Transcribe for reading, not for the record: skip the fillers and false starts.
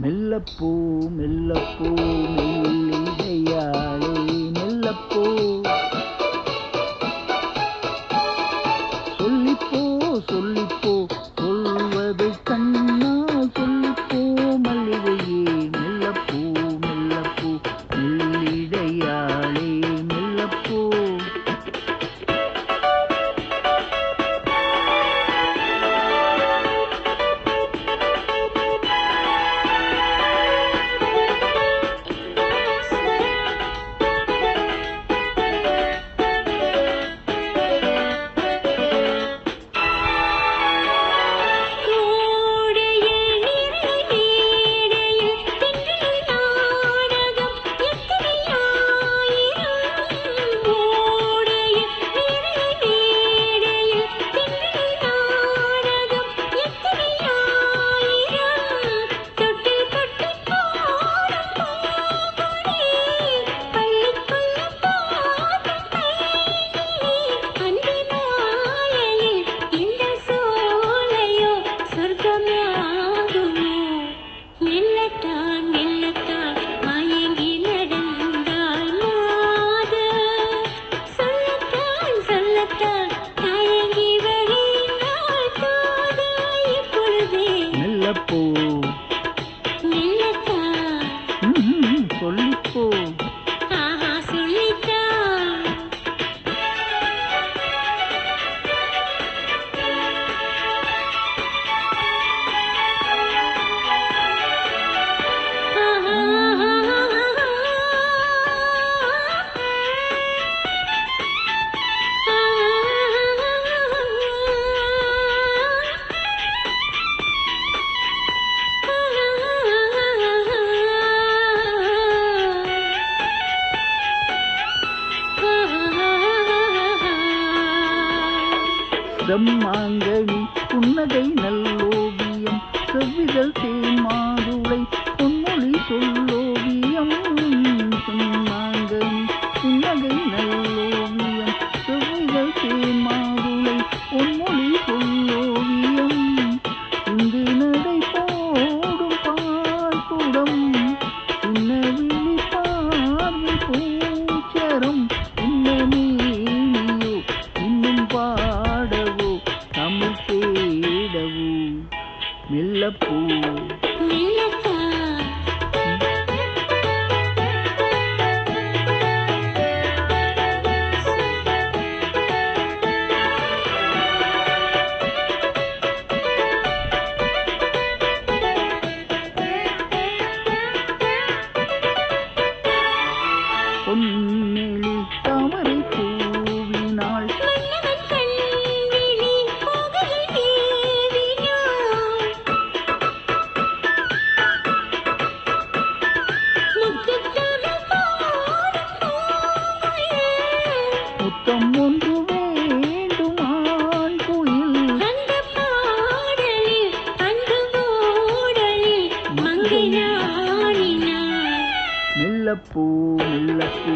மெல்லப்பூ மெல்லப்பூ மெல்லிடையாளே மெல்லப்பூ சொல்லிப்போ சொல்லிப்போ சொல்வதை கண்ணா சொல்லிப்போ மல்லிகையே மெல்லப்பூ மெல்லப்பூ மெல்லிடையாளே மெல்லப்பூ மெல்லப்பூ சொல்லிப்போ பிரம்மாங்கனி புன்னகை நல்லோவியம் செவ்விதழ் தேன்மாதுளை பொன்மொழி சொல்லோவியம் பிரம்மாங்கனி புன்னகை நல்லோவியம் செவ்விதழ் தேன்மாதுளை பொன்மொழி சொல்லோவியம் இங்கு நடை போடும் பால்குடம் சின்ன விழி பார்வை பூச்சரம் இன்னமேனியோ இன்னும் பாடவோ தமிழ் தேடவோ மெல்லப்பூ பொன்னெழி தாமரை பூவினாள் முத்தம் ஒன்று வேண்டுமான் குயில் மெல்லப்பூ மெல்லப்பூ